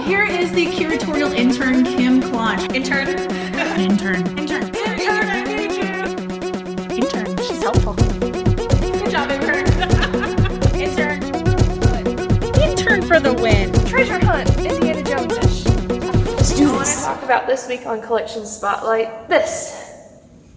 Here is the curatorial intern, Kim Klotch. Intern. I need you. Intern. She's helpful. Good job, intern. Intern. Intern for the win. Treasure hunt, Indiana Jones-ish. Let's do I want to this. talk about this week on Collection Spotlight.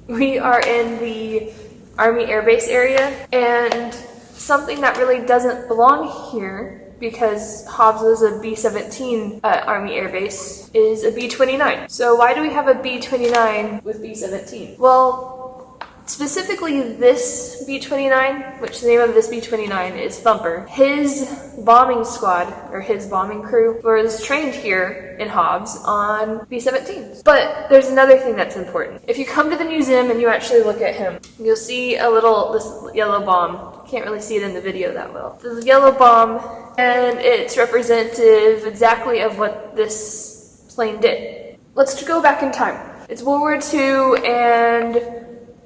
We are in the Army Airbase area, and something that really doesn't belong here, because Hobbs was a B-17 Army Airbase, is a B-29. So why do we have a B-29 with B-17? Well, specifically this B-29, which the name of this B-29 is Thumper, his bombing squad, or his bombing crew, was trained here in Hobbs on B-17s. But there's another thing that's important. If you come to the museum and you actually look at him, you'll see this yellow bomb. Can't really see it in the video that well. The yellow bomb, and it's representative exactly of what this plane did. Let's go back in time. It's World War II, and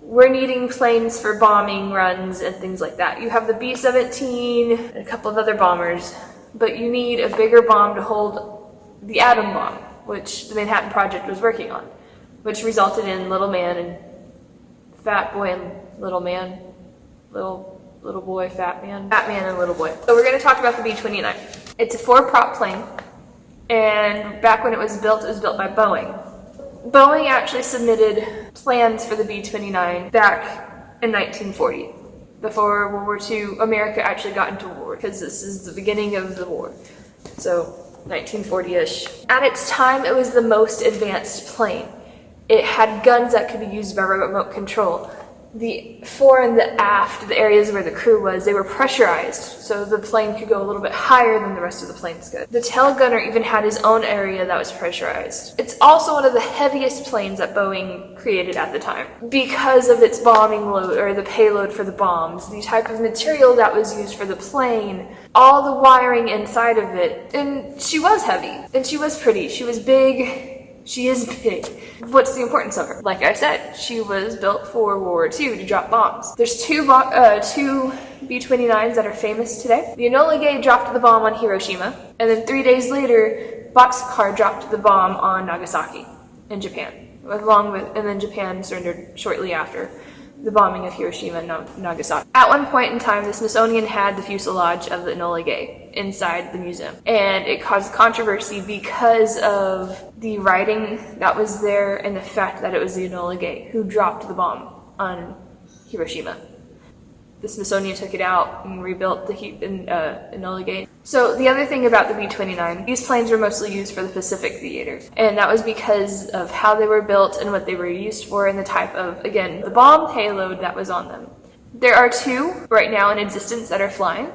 we're needing planes for bombing runs and things like that. You have the B-17 and a couple of other bombers, but you need a bigger bomb to hold the atom bomb, which the Manhattan Project was working on, which resulted in Little Man and Fat Boy and Little Man, Little Boy, Fat Man and Little Boy. So we're going to talk about the B-29. It's a 4-prop plane, and back when it was built by Boeing. Boeing actually submitted plans for the B-29 back in 1940, before World War II. America actually got into war, because this is the beginning of the war. So 1940-ish. At its time, it was the most advanced plane. It had guns that could be used by remote control. The fore and the aft, the areas where the crew was, they were pressurized, so the plane could go a little bit higher than the rest of the planes could. The tail gunner even had his own area that was pressurized. It's also one of the heaviest planes that Boeing created at the time, because of its bombing load, or the payload for the bombs, the type of material that was used for the plane, all the wiring inside of it. And she was heavy, and she was pretty, she was big. She is big. What's the importance of her? Like I said, she was built for World War II to drop bombs. There's two B-29s that are famous today. The Enola Gay dropped the bomb on Hiroshima, and then 3 days later, Boxcar dropped the bomb on Nagasaki in Japan, and then Japan surrendered shortly after the bombing of Hiroshima and Nagasaki. At one point in time, the Smithsonian had the fuselage of the Enola Gay inside the museum, and it caused controversy because of the writing that was there and the fact that it was the Enola Gay who dropped the bomb on Hiroshima. The Smithsonian took it out and rebuilt the Enola Gay. So the other thing about the B-29, these planes were mostly used for the Pacific theater, and that was because of how they were built and what they were used for, and the type of, again, the bomb payload that was on them. There are 2 right now in existence that are flying.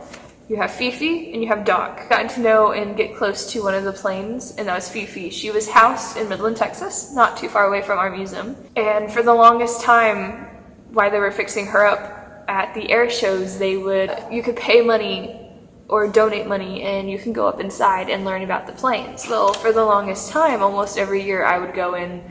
You have Fifi and you have Doc. Gotten to know and get close to one of the planes, and that was Fifi. She was housed in Midland, Texas, not too far away from our museum. And for the longest time, while they were fixing her up at the air shows, you could pay money or donate money, and you can go up inside and learn about the planes. Well, for the longest time, almost every year, I would go in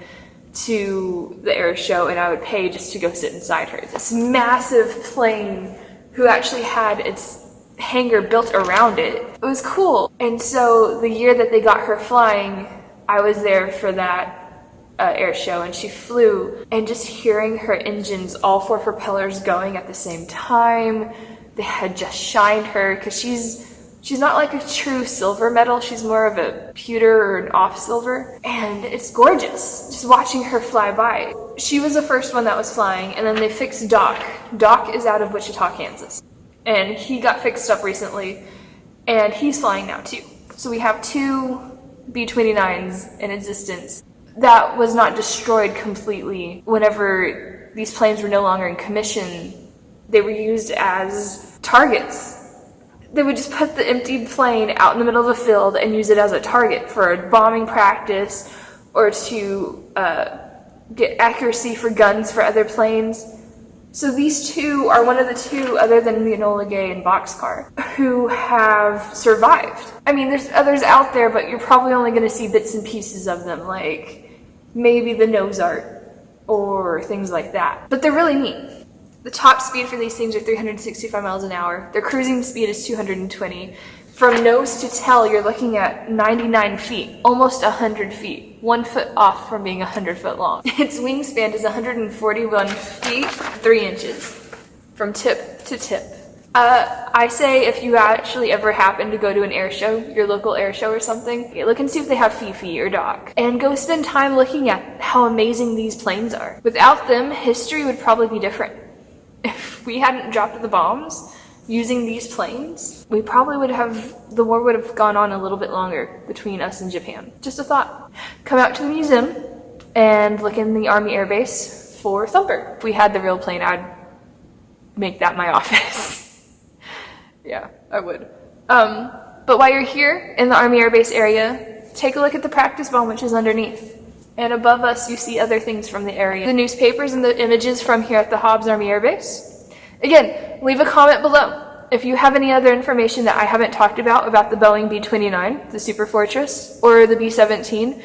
to the air show and I would pay just to go sit inside her. This massive plane who actually had its hangar built around it. It was cool. And so the year that they got her flying, I was there for that air show, and she flew, and just hearing her engines, all 4 propellers going at the same time, they had just shined her, because she's not like a true silver medal, she's more of a pewter or an off silver, and it's gorgeous just watching her fly by. She was the first one that was flying, and then they fixed Doc. Doc is out of Wichita, Kansas, and he got fixed up recently, and he's flying now too. So we have 2 B-29s in existence. That was not destroyed completely. Whenever these planes were no longer in commission, they were used as targets. They would just put the empty plane out in the middle of the field and use it as a target for a bombing practice, or to get accuracy for guns for other planes. So these 2 are one of the 2, other than the Enola Gay and Boxcar, who have survived. I mean, there's others out there, but you're probably only going to see bits and pieces of them, like maybe the nose art or things like that. But they're really neat. The top speed for these things are 365 miles an hour. Their cruising speed is 220. From nose to tail, you're looking at 99 feet, almost 100 feet, 1 foot off from being 100 foot long. Its wingspan is 141 feet, 3 inches, from tip to tip. I say if you actually ever happen to go to an air show, your local air show or something, look and see if they have Fifi or Doc. And go spend time looking at how amazing these planes are. Without them, history would probably be different. If we hadn't dropped the bombs using these planes, we probably would have, the war would have gone on a little bit longer between us and Japan. Just a thought. Come out to the museum and look in the Army Airbase for Thumper. If we had the real plane, I'd make that my office. Yeah, I would. But while you're here in the Army Airbase area, take a look at the practice bomb, which is underneath. And above us, you see other things from the area. The newspapers and the images from here at the Hobbs Army Airbase. Again, leave a comment below if you have any other information that I haven't talked about the Boeing B29, the Super Fortress, or the B17,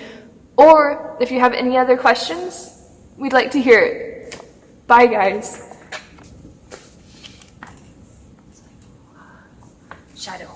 or if you have any other questions, we'd like to hear it. Bye, guys. Shadow.